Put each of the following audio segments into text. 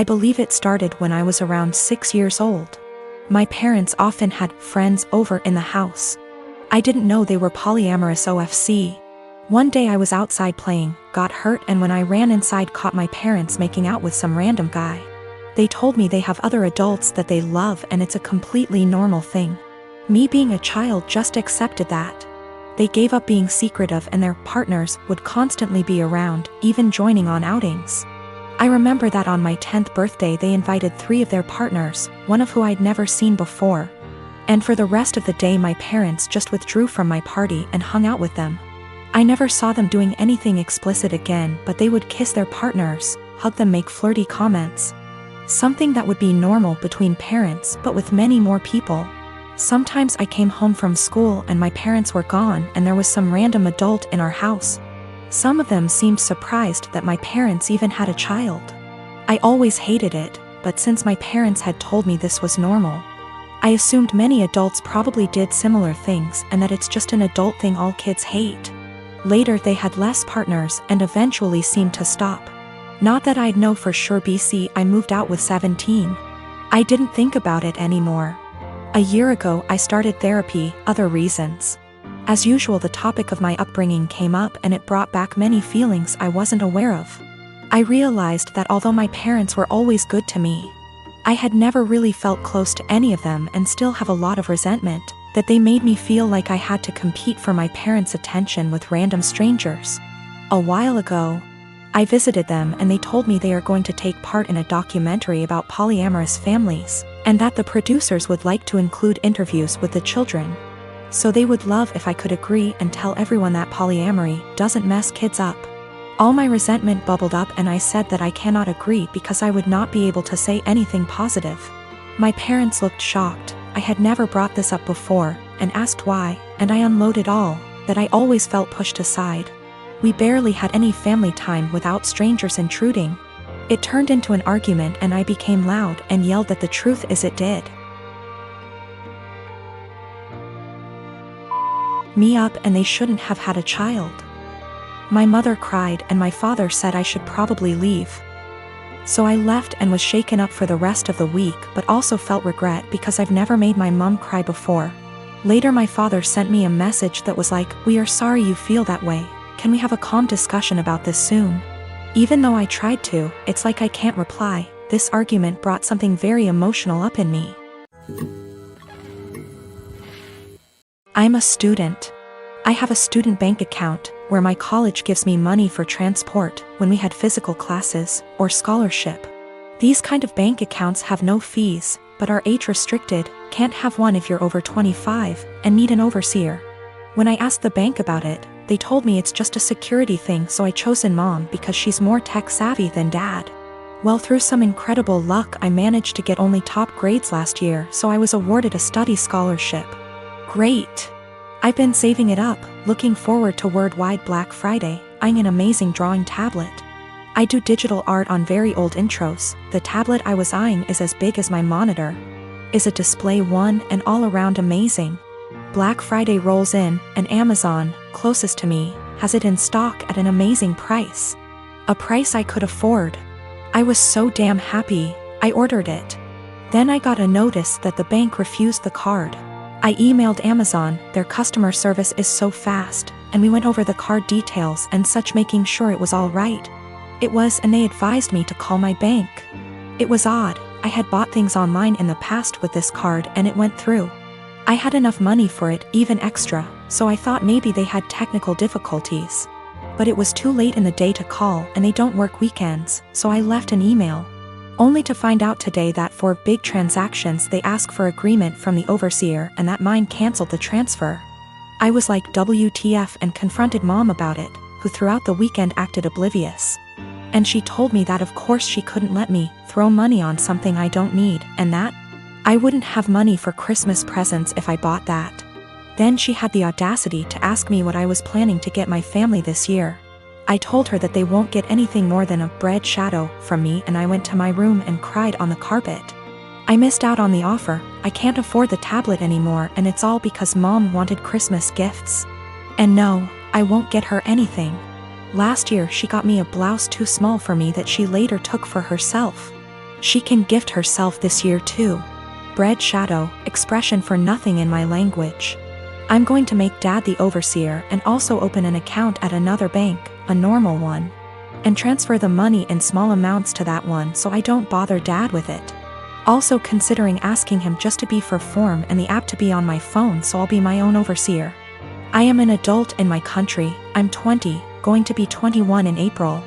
I believe it started when I was around 6 years old. My parents often had friends over in the house. I didn't know they were polyamorous OFC. One day I was outside playing, got hurt, and when I ran inside caught my parents making out with some random guy. They told me they have other adults that they love and it's a completely normal thing. Me being a child just accepted that. They gave up being secretive and their partners would constantly be around, even joining on outings. I remember that on my 10th birthday they invited 3 of their partners, one of who I'd never seen before. And for the rest of the day my parents just withdrew from my party and hung out with them. I never saw them doing anything explicit again, but they would kiss their partners, hug them, make flirty comments. Something that would be normal between parents, but with many more people. Sometimes I came home from school and my parents were gone and there was some random adult in our house. Some of them seemed surprised that my parents even had a child. I always hated it, but since my parents had told me this was normal, I assumed many adults probably did similar things and that it's just an adult thing all kids hate. Later they had less partners and eventually seemed to stop. Not that I'd know for sure. I moved out with 17. I didn't think about it anymore. A year ago I started therapy, other reasons. As usual the topic of my upbringing came up and it brought back many feelings I wasn't aware of. I realized that although my parents were always good to me, I had never really felt close to any of them and still have a lot of resentment, that they made me feel like I had to compete for my parents' attention with random strangers. A while ago, I visited them and they told me they are going to take part in a documentary about polyamorous families, and that the producers would like to include interviews with the children. So they would love if I could agree and tell everyone that polyamory doesn't mess kids up. All my resentment bubbled up and I said that I cannot agree because I would not be able to say anything positive. My parents looked shocked. I had never brought this up before, and asked why, and I unloaded all that I always felt pushed aside. We barely had any family time without strangers intruding. It turned into an argument and I became loud and yelled that the truth is it did me up and they shouldn't have had a child. My mother cried and my father said I should probably leave. So I left and was shaken up for the rest of the week, but also felt regret because I've never made my mom cry before. Later my father sent me a message that was like, "We are sorry you feel that way. Can we have a calm discussion about this soon?" Even though I tried to, it's like I can't reply. This argument brought something very emotional up in me. I'm a student. I have a student bank account, where my college gives me money for transport, when we had physical classes, or scholarship. These kind of bank accounts have no fees, but are age restricted, can't have one if you're over 25, and need an overseer. When I asked the bank about it, they told me it's just a security thing, so I chosen mom because she's more tech savvy than dad. Well, through some incredible luck I managed to get only top grades last year, so I was awarded a study scholarship. Great! I've been saving it up, looking forward to Worldwide Black Friday, eyeing an amazing drawing tablet. I do digital art on very old intros. The tablet I was eyeing is as big as my monitor. Is a display one and all around amazing. Black Friday rolls in, and Amazon, closest to me, has it in stock at an amazing price. A price I could afford. I was so damn happy, I ordered it. Then I got a notice that the bank refused the card. I emailed Amazon, their customer service is so fast, and we went over the card details and such, making sure it was all right. It was, and they advised me to call my bank. It was odd, I had bought things online in the past with this card and it went through. I had enough money for it, even extra, so I thought maybe they had technical difficulties. But it was too late in the day to call and they don't work weekends, so I left an email. Only to find out today that for big transactions they ask for agreement from the overseer and that mine canceled the transfer. I was like WTF and confronted mom about it, who throughout the weekend acted oblivious. And she told me that of course she couldn't let me throw money on something I don't need, and that I wouldn't have money for Christmas presents if I bought that. Then she had the audacity to ask me what I was planning to get my family this year. I told her that they won't get anything more than a bread shadow from me, and I went to my room and cried on the carpet. I missed out on the offer. I can't afford the tablet anymore, and it's all because mom wanted Christmas gifts. And no, I won't get her anything. Last year she got me a blouse too small for me that she later took for herself. She can gift herself this year too. Bread shadow, expression for nothing in my language. I'm going to make Dad the overseer and also open an account at another bank, a normal one. And transfer the money in small amounts to that one so I don't bother Dad with it. Also considering asking him just to be for form and the app to be on my phone so I'll be my own overseer. I am an adult in my country, I'm 20, going to be 21 in April.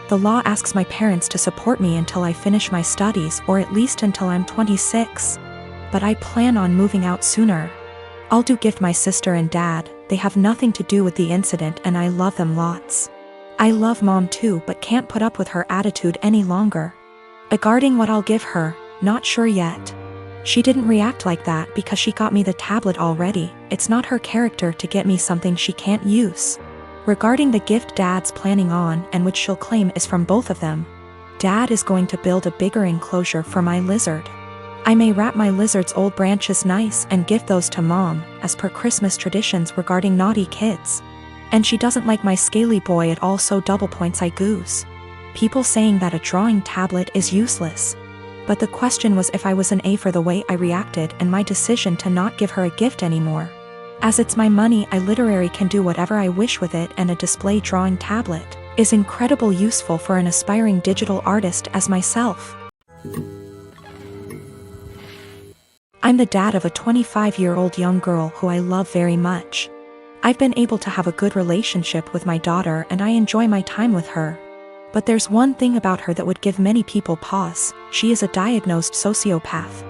The law asks my parents to support me until I finish my studies or at least until I'm 26. But I plan on moving out sooner. I'll do gift my sister and Dad, they have nothing to do with the incident and I love them lots. I love Mom too but can't put up with her attitude any longer. Regarding what I'll give her, not sure yet. She didn't react like that because she got me the tablet already, it's not her character to get me something she can't use. Regarding the gift Dad's planning on and which she'll claim is from both of them. Dad is going to build a bigger enclosure for my lizard. I may wrap my lizard's old branches nice and gift those to Mom, as per Christmas traditions regarding naughty kids. And she doesn't like my scaly boy at all so double points I goose. People saying that a drawing tablet is useless. But the question was if I was an A for the way I reacted and my decision to not give her a gift anymore. As it's my money I literally can do whatever I wish with it and a display drawing tablet is incredibly useful for an aspiring digital artist as myself. I'm the dad of a 25-year-old young girl who I love very much. I've been able to have a good relationship with my daughter and I enjoy my time with her. But there's one thing about her that would give many people pause, she is a diagnosed sociopath.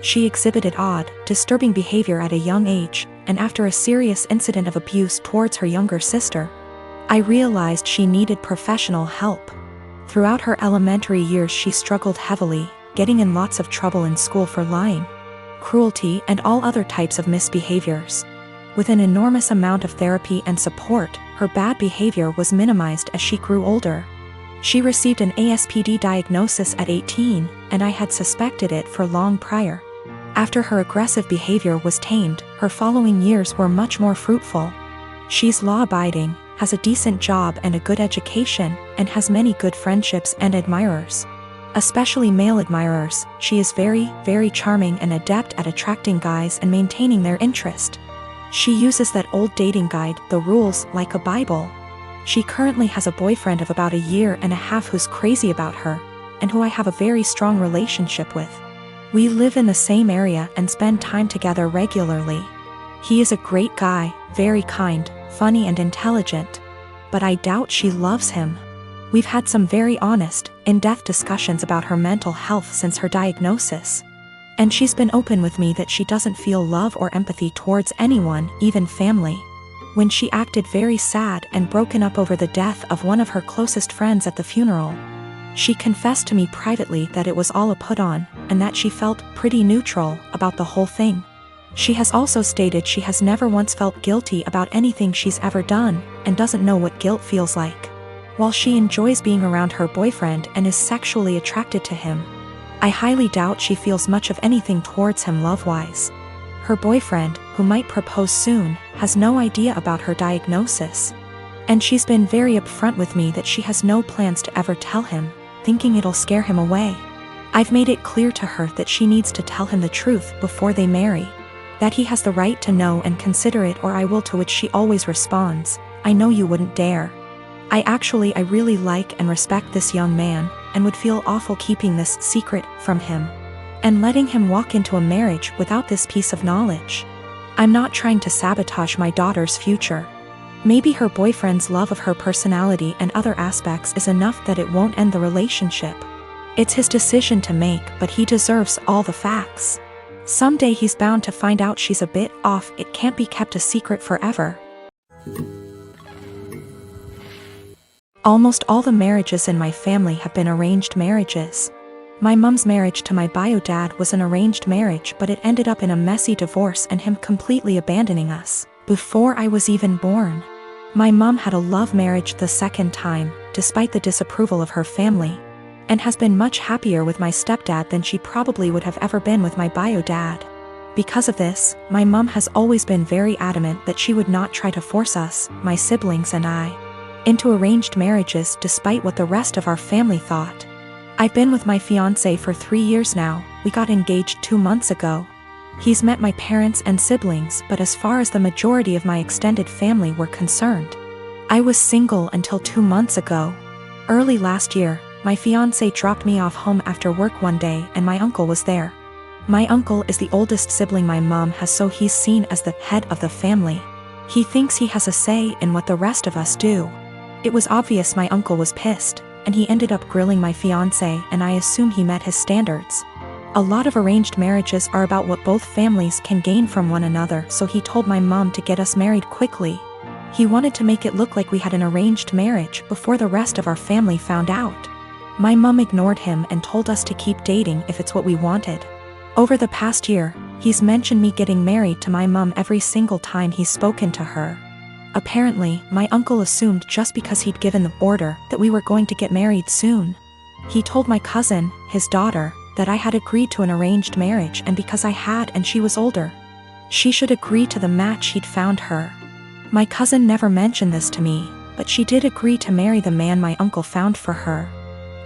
She exhibited odd, disturbing behavior at a young age, and after a serious incident of abuse towards her younger sister, I realized she needed professional help. Throughout her elementary years she struggled heavily, getting in lots of trouble in school for lying, cruelty and all other types of misbehaviors. With an enormous amount of therapy and support, her bad behavior was minimized as she grew older. She received an ASPD diagnosis at 18, and I had suspected it for long prior. After her aggressive behavior was tamed, her following years were much more fruitful. She's law-abiding, has a decent job and a good education, and has many good friendships and admirers. Especially male admirers, she is very, very charming and adept at attracting guys and maintaining their interest. She uses that old dating guide, The Rules, like a Bible. She currently has a boyfriend of about a year and a half who's crazy about her, and who I have a very strong relationship with. We live in the same area and spend time together regularly. He is a great guy, very kind, funny and intelligent. But I doubt she loves him. We've had some very honest, in-depth discussions about her mental health since her diagnosis. And she's been open with me that she doesn't feel love or empathy towards anyone, even family. When she acted very sad and broken up over the death of one of her closest friends at the funeral, she confessed to me privately that it was all a put-on, and that she felt pretty neutral about the whole thing. She has also stated she has never once felt guilty about anything she's ever done, and doesn't know what guilt feels like. While she enjoys being around her boyfriend and is sexually attracted to him, I highly doubt she feels much of anything towards him love-wise. Her boyfriend, who might propose soon, has no idea about her diagnosis. And she's been very upfront with me that she has no plans to ever tell him, thinking it'll scare him away. I've made it clear to her that she needs to tell him the truth before they marry. That he has the right to know and consider it, or I will, to which she always responds, "I know you wouldn't dare." I really like and respect this young man, and would feel awful keeping this secret from him. And letting him walk into a marriage without this piece of knowledge. I'm not trying to sabotage my daughter's future. Maybe her boyfriend's love of her personality and other aspects is enough that it won't end the relationship. It's his decision to make, but he deserves all the facts. Someday he's bound to find out she's a bit off. It can't be kept a secret forever. Almost all the marriages in my family have been arranged marriages. My mom's marriage to my bio dad was an arranged marriage, but it ended up in a messy divorce and him completely abandoning us before I was even born. My mom had a love marriage the second time, despite the disapproval of her family, and has been much happier with my stepdad than she probably would have ever been with my bio dad. Because of this, my mom has always been very adamant that she would not try to force us, my siblings and I, into arranged marriages despite what the rest of our family thought. I've been with my fiancé for 3 years now. We got engaged 2 months ago. He's met my parents and siblings, but as far as the majority of my extended family were concerned, I was single until 2 months ago. Early last year, my fiancé dropped me off home after work one day and my uncle was there. My uncle is the oldest sibling my mom has, so he's seen as the head of the family. He thinks he has a say in what the rest of us do. It was obvious my uncle was pissed, and he ended up grilling my fiancé, and I assume he met his standards. A lot of arranged marriages are about what both families can gain from one another, so he told my mom to get us married quickly. He wanted to make it look like we had an arranged marriage before the rest of our family found out. My mom ignored him and told us to keep dating if it's what we wanted. Over the past year, he's mentioned me getting married to my mom every single time he's spoken to her. Apparently, my uncle assumed just because he'd given the order that we were going to get married soon. He told my cousin, his daughter, that I had agreed to an arranged marriage, and because I had and she was older, she should agree to the match he'd found her. My cousin never mentioned this to me, but she did agree to marry the man my uncle found for her.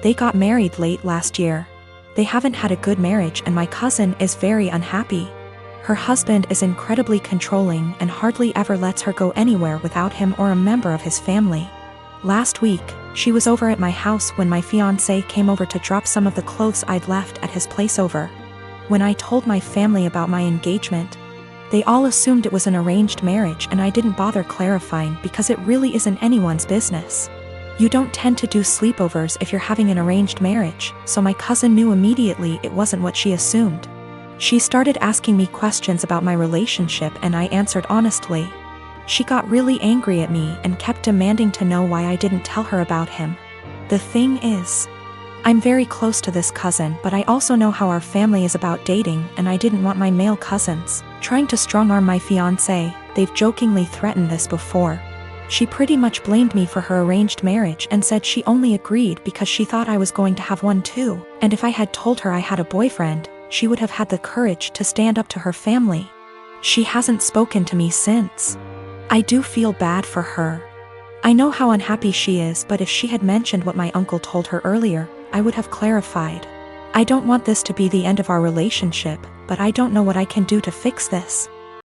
They got married late last year. They haven't had a good marriage and my cousin is very unhappy. Her husband is incredibly controlling and hardly ever lets her go anywhere without him or a member of his family. Last week, she was over at my house when my fiancé came over to drop some of the clothes I'd left at his place over. When I told my family about my engagement, they all assumed it was an arranged marriage and I didn't bother clarifying because it really isn't anyone's business. You don't tend to do sleepovers if you're having an arranged marriage, so my cousin knew immediately it wasn't what she assumed. She started asking me questions about my relationship and I answered honestly. She got really angry at me and kept demanding to know why I didn't tell her about him. The thing is, I'm very close to this cousin, but I also know how our family is about dating and I didn't want my male cousins trying to strong-arm my fiancé. They've jokingly threatened this before. She pretty much blamed me for her arranged marriage and said she only agreed because she thought I was going to have one too, and if I had told her I had a boyfriend, she would have had the courage to stand up to her family. She hasn't spoken to me since. I do feel bad for her. I know how unhappy she is, but if she had mentioned what my uncle told her earlier, I would have clarified. I don't want this to be the end of our relationship, but I don't know what I can do to fix this.